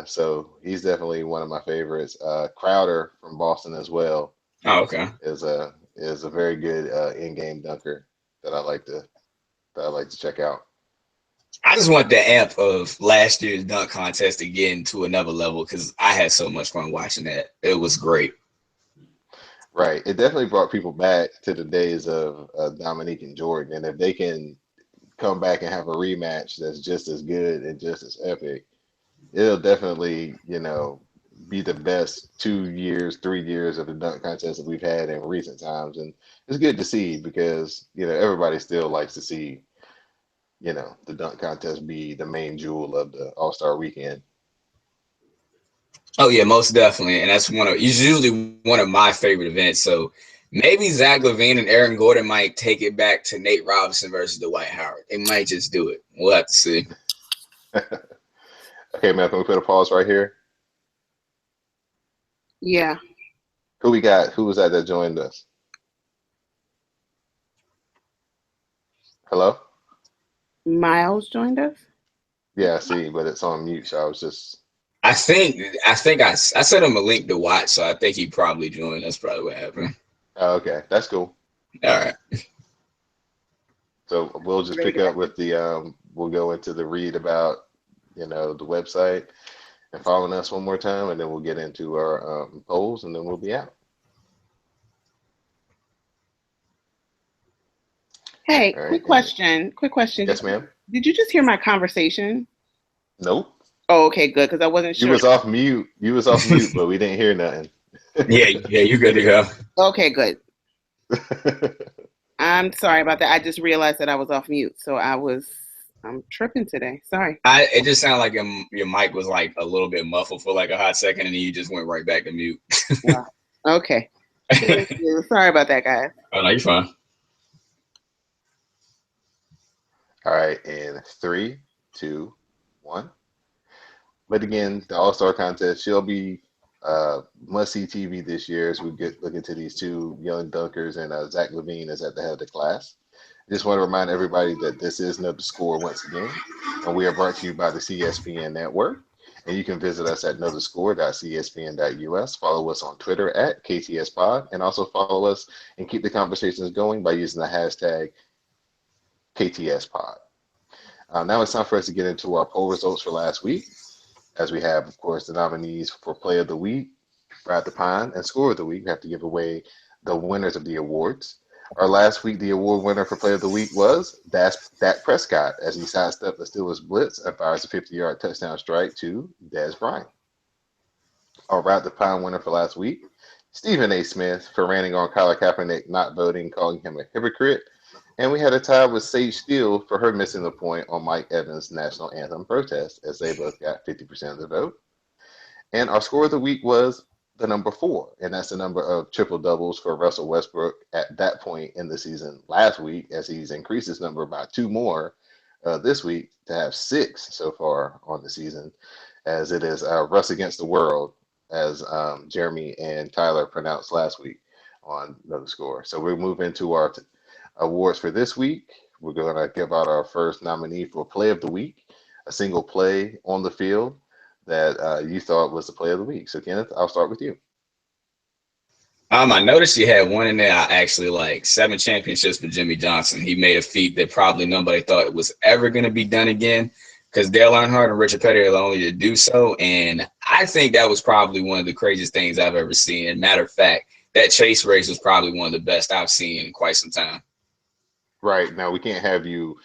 Speaker 2: So he's definitely one of my favorites. Crowder from Boston as well
Speaker 3: Oh, okay.
Speaker 2: is a very good in-game dunker that I like to check out.
Speaker 3: I just want the amp of last year's dunk contest to get into another level because I had so much fun watching that. It was great.
Speaker 2: Right. It definitely brought people back to the days of Dominique and Jordan. And if they can come back and have a rematch that's just as good and just as epic, it'll definitely, be the best 2 years, 3 years of the dunk contest that we've had in recent times. And it's good to see because, everybody still likes to see, the dunk contest be the main jewel of the All-Star weekend.
Speaker 3: Oh yeah, most definitely, and that's it's usually one of my favorite events. So maybe Zach LaVine and Aaron Gordon might take it back to Nate Robinson versus Dwight Howard. They might just do it. We'll have to see.
Speaker 2: Okay, man, can we put a pause right here?
Speaker 1: Yeah.
Speaker 2: Who we got? Who was that joined us? Hello?
Speaker 1: Miles joined us.
Speaker 2: Yeah, I see, but it's on mute, so I was just.
Speaker 3: I think I sent him a link to watch, so I think he probably joined. That's probably what happened.
Speaker 2: Oh, okay, that's cool.
Speaker 3: All right.
Speaker 2: So we'll just pick up with we'll go into the read about, the website and following us one more time, and then we'll get into our polls, and then we'll be out.
Speaker 1: Hey,
Speaker 2: All right.
Speaker 1: quick question. Quick question.
Speaker 2: Yes, ma'am.
Speaker 1: Did you just hear my conversation?
Speaker 2: Nope.
Speaker 1: Oh, okay, good, because I wasn't sure.
Speaker 2: You was off mute. But we didn't hear nothing.
Speaker 3: Yeah, you good to go.
Speaker 1: Okay, good. I'm sorry about that. I just realized that I was off mute, so I'm tripping today. Sorry.
Speaker 3: It just sounded like your mic was like a little bit muffled for like a hot second, and then you just went right back to mute.
Speaker 1: Okay. Thank you. Sorry about that, guys.
Speaker 3: Oh no, you're fine.
Speaker 2: All right, in 3, 2, 1. But again, the All-Star contest shall be must-see TV this year as we look into these two young dunkers, and Zach LaVine is at the head of the class. Just want to remind everybody that this is Know the Score once again, and we are brought to you by the CSPN Network. And you can visit us at knowthescore.cspn.us. Follow us on Twitter at KTSPod, and also follow us and keep the conversations going by using the hashtag KTSPod. Now it's time for us to get into our poll results for last week, as we have, of course, the nominees for Play of the Week, Ride the Pine, and Score of the Week. We have to give away the winners of the awards. Our last week, the award winner for Play of the Week was Dak Prescott, as he sidestepped the Steelers blitz and fires a 50-yard touchdown strike to Dez Bryant. Our Ride the Pine winner for last week, Stephen A. Smith, for ranting on Colin Kaepernick not voting, calling him a hypocrite. And we had a tie with Sage Steele for her missing the point on Mike Evans' national anthem protest, as they both got 50% of the vote. And our score of the week was the number 4, and that's the number of triple doubles for Russell Westbrook at that point in the season last week, as he's increased his number by 2 more this week to have 6 so far on the season, as it is Russ against the world, as Jeremy and Tyler pronounced last week on Know the Score. So we'll move into our awards for this week. We're going to give out our first nominee for Play of the Week, a single play on the field that you thought was the Play of the Week. So Kenneth, I'll start with you.
Speaker 3: I noticed you had one in there. I actually like 7 championships for Jimmy Johnson. He made a feat that probably nobody thought was ever going to be done again, because Dale Earnhardt and Richard Petty are the only to do so. And I think that was probably one of the craziest things I've ever seen. And matter of fact, that chase race was probably one of the best I've seen in quite some time.
Speaker 2: Right. Now, we can't have you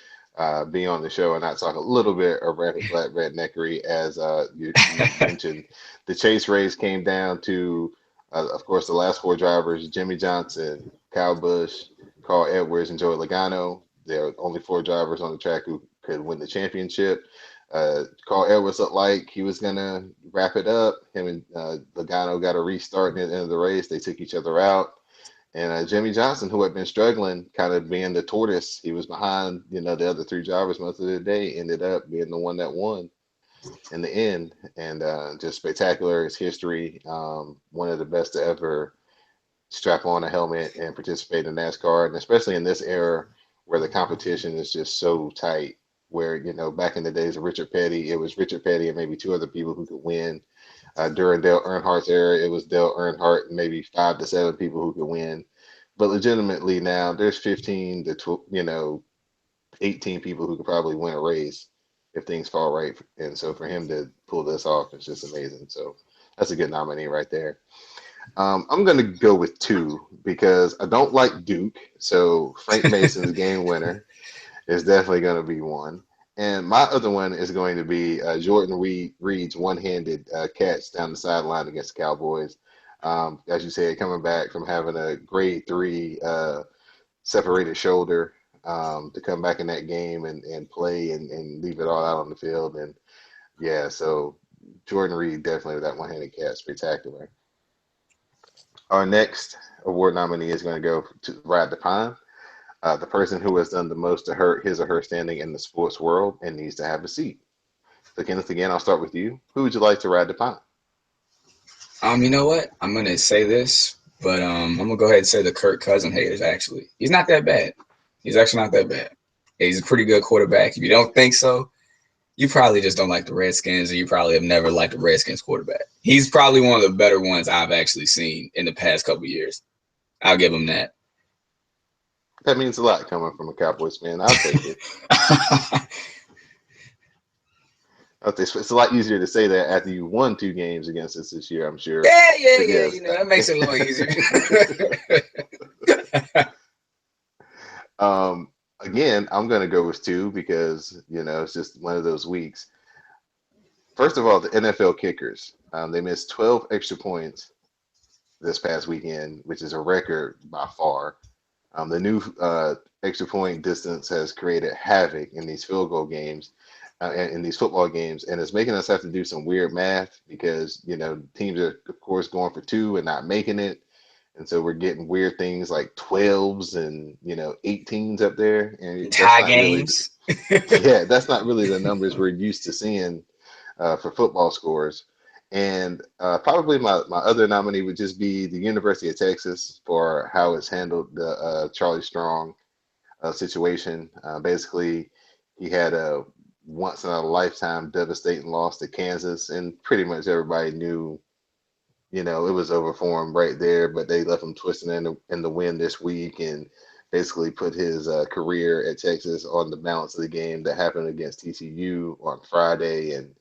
Speaker 2: be on the show and not talk a little bit of redneckery, as you mentioned. The chase race came down to, of course, the last 4 drivers: Jimmy Johnson, Kyle Busch, Carl Edwards, and Joey Logano. There are only 4 drivers on the track who could win the championship. Carl Edwards looked like he was going to wrap it up. Him and Logano got a restart at the end of the race. They took each other out. And Jimmy Johnson, who had been struggling, kind of being the tortoise, he was behind, the other 3 drivers most of the day, ended up being the one that won in the end. And just spectacular. His history, one of the best to ever strap on a helmet and participate in NASCAR, and especially in this era where the competition is just so tight, where, back in the days of Richard Petty, it was Richard Petty and maybe 2 other people who could win. During Dale Earnhardt's era, it was Dale Earnhardt and maybe 5 to 7 people who could win. But legitimately now, there's 15 to 18 people who could probably win a race if things fall right. And so for him to pull this off is just amazing. So that's a good nominee right there. I'm going to go with 2 because I don't like Duke. So Frank Mason's game winner is definitely going to be one. And my other one is going to be Jordan Reed's one-handed catch down the sideline against the Cowboys. As you said, coming back from having a grade 3 separated shoulder to come back in that game and play and leave it all out on the field. And yeah, so Jordan Reed, definitely that one-handed catch, spectacular. Our next award nominee is going to go to Ride the Pine. The person who has done the most to hurt his or her standing in the sports world and needs to have a seat. So Kenneth, again, I'll start with you. Who would you like to ride the pine?
Speaker 3: You know what? I'm gonna say this, but I'm gonna go ahead and say the Kirk Cousins haters. Actually, he's not that bad. He's actually not that bad. He's a pretty good quarterback. If you don't think so, you probably just don't like the Redskins, or you probably have never liked the Redskins quarterback. He's probably one of the better ones I've actually seen in the past couple of years. I'll give him that.
Speaker 2: That means a lot coming from a Cowboys fan. I'll take it. It's a lot easier to say that after you won 2 games against us this year, I'm sure.
Speaker 3: Yeah.
Speaker 2: Yes.
Speaker 3: That makes it a little easier.
Speaker 2: Again, I'm going to go with 2 because, it's just one of those weeks. First of all, the NFL kickers. They missed 12 extra points this past weekend, which is a record by far. The new extra point distance has created havoc in these field goal games, in these football games, and it's making us have to do some weird math because teams are of course going for two and not making it, and so we're getting weird things like 12s and 18s up there, and that's
Speaker 3: Tie
Speaker 2: not really,
Speaker 3: games.
Speaker 2: yeah, that's not really the numbers we're used to seeing for football scores. And probably my other nominee would just be the University of Texas for how it's handled the Charlie Strong situation. Basically, he had a once in a lifetime devastating loss to Kansas, and pretty much everybody knew, it was over for him right there. But they left him twisting in the wind this week, and basically put his career at Texas on the balance of the game that happened against TCU on Friday, and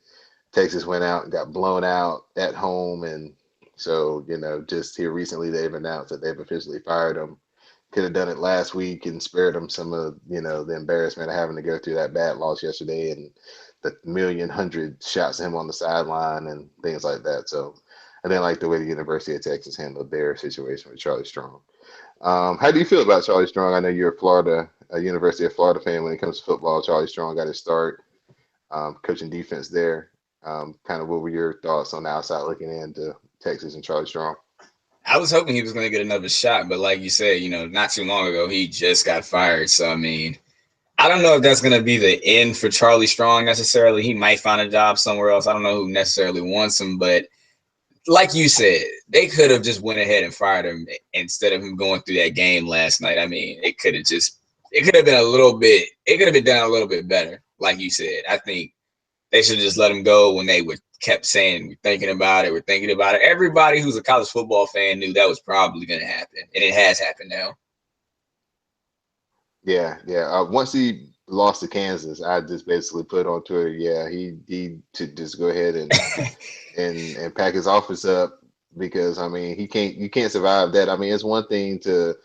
Speaker 2: Texas went out and got blown out at home. And so, just here recently, they've announced that they've officially fired him. Could have done it last week and spared him some of, the embarrassment of having to go through that bad loss yesterday and the hundred shots of him on the sideline and things like that. So I didn't like the way the University of Texas handled their situation with Charlie Strong. How do you feel about Charlie Strong? I know you're a University of Florida fan when it comes to football. Charlie Strong got his start coaching defense there. Kind of what were your thoughts on the outside looking into Texas and Charlie Strong?
Speaker 3: I was hoping he was going to get another shot, but like you said, not too long ago, he just got fired. So, I mean, I don't know if that's going to be the end for Charlie Strong necessarily. He might find a job somewhere else. I don't know who necessarily wants him, but like you said, they could have just went ahead and fired him instead of him going through that game last night. I mean, it could have been it could have been done a little bit better. Like you said, I think they should just let him go when they kept saying, we're thinking about it. Everybody who's a college football fan knew that was probably going to happen, and it has happened now.
Speaker 2: Yeah, yeah. Once he lost to Kansas, I just basically put on Twitter, yeah, he should just go ahead and pack his office up, because I mean you can't survive that. I mean, it's one thing to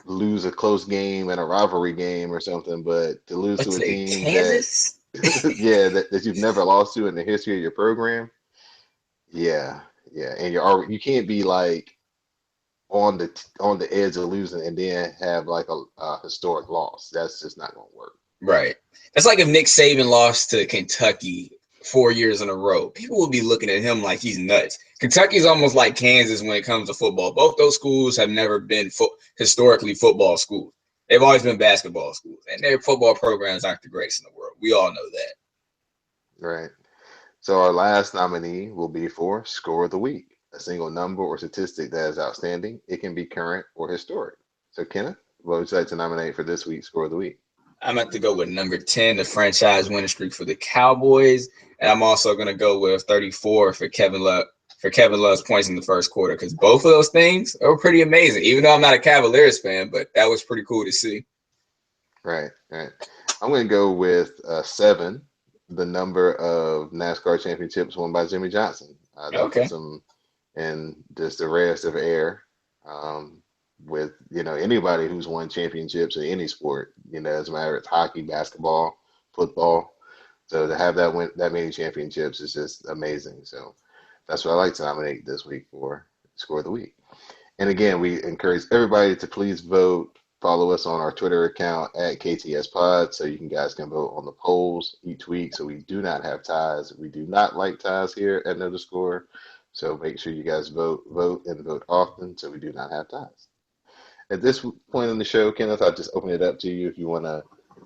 Speaker 2: lose a close game and a rivalry game or something, but to lose
Speaker 3: But
Speaker 2: to a
Speaker 3: to
Speaker 2: team that
Speaker 3: Kansas,
Speaker 2: yeah, that you've never lost to in the history of your program. Yeah, yeah, and you can't be like on the edge of losing and then have like a historic loss. That's just not going to work.
Speaker 3: right? That's like if Nick Saban lost to Kentucky 4 years in a row. People will be looking at him like he's nuts. Kentucky's almost like Kansas when it comes to football. Both those schools have never been historically football schools. They've always been basketball schools, and their football programs aren't the greatest in the world. We all know that.
Speaker 2: Right. So our last nominee will be for Score of the Week, a single number or statistic that is outstanding. It can be current or historic. So Kenneth, what would you like to nominate for this week's Score of the Week?
Speaker 3: I'm going to go with number 10, the franchise winning streak for the Cowboys. And I'm also going to go with 34 for Kevin Love. For Kevin Love's points in the first quarter, because both of those things are pretty amazing. Even though I'm not a Cavaliers fan, but that was pretty cool to see.
Speaker 2: Right, right. I'm going to go with 7, the number of NASCAR championships won by Jimmy Johnson. That
Speaker 3: Okay.
Speaker 2: puts him in just the rarest of air. With anybody who's won championships in any sport, it doesn't matter if it's hockey, basketball, football. So to have that many championships is just amazing. So that's what I like to nominate this week for Score of the Week. And again, we encourage everybody to please vote. Follow us on our Twitter account at KTS Pod so you guys can vote on the polls each week. So we do not have ties. We do not like ties here at Know the Score. So make sure you guys vote and vote often so we do not have ties. At this point in the show, Kenneth, I'll just open it up to you if you want to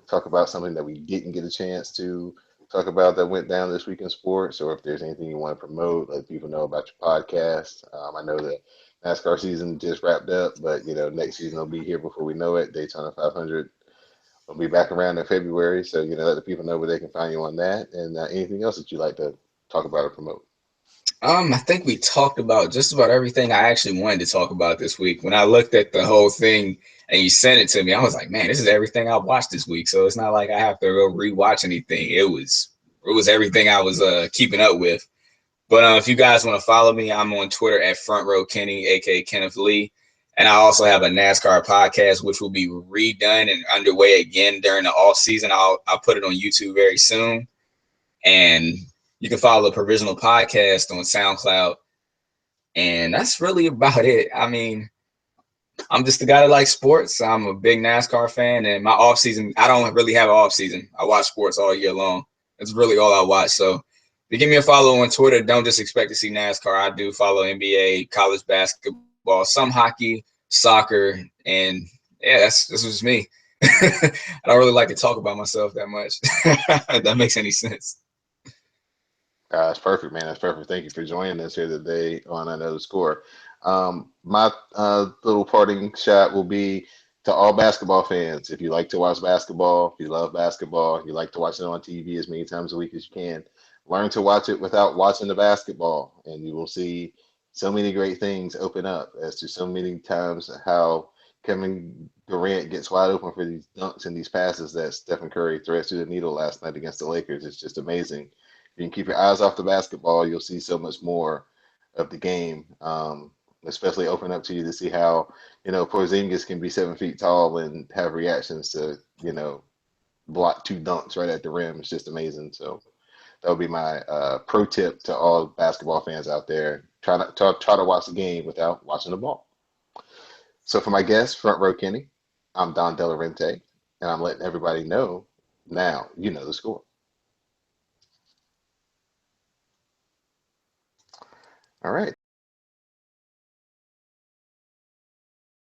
Speaker 2: talk about something that we didn't get a chance to talk about that went down this week in sports, or if there's anything you want to promote, let people know about your podcast. I know that NASCAR season just wrapped up, but next season will be here before we know it. Daytona 500 will be back around in February, so let the people know where they can find you on that, and anything else that you'd like to talk about or promote.
Speaker 3: I think we talked about just about everything I actually wanted to talk about this week. When I looked at the whole thing and you sent it to me, I was like, man, this is everything I watched this week. So it's not like I have to go rewatch anything. It was everything I was keeping up with. But if you guys want to follow me, I'm on Twitter at Front Row Kenny, aka Kenneth Lee. And I also have a NASCAR podcast, which will be redone and underway again during the off season. I'll put it on YouTube very soon. And you can follow the Provisional Podcast on SoundCloud. And that's really about it. I mean, I'm just the guy that likes sports. I'm a big NASCAR fan, and my off season, I don't really have an off season. I watch sports all year long. It's really all I watch. So if you give me a follow on Twitter, don't just expect to see NASCAR. I do follow NBA, college basketball, some hockey, soccer, and yeah, this was me. I don't really like to talk about myself that much. If that makes any sense.
Speaker 2: That's perfect, man. That's perfect. Thank you for joining us here today on Another Score. My little parting shot will be to all basketball fans. If you like to watch basketball, if you love basketball, you like to watch it on TV as many times a week as you can, learn to watch it without watching the basketball, and you will see so many great things open up as to so many times how Kevin Durant gets wide open for these dunks and these passes that Stephen Curry threads through the needle last night against the Lakers. It's just amazing. If you can keep your eyes off the basketball, you'll see so much more of the game, especially open up to you to see how, Porzingis can be 7 feet tall and have reactions to, block two dunks right at the rim. It's just amazing. So that would be my pro tip to all basketball fans out there. Try to watch the game without watching the ball. So for my guest, Front Row Kenny, I'm Don Delarente, and I'm letting everybody know now you know the score. All right.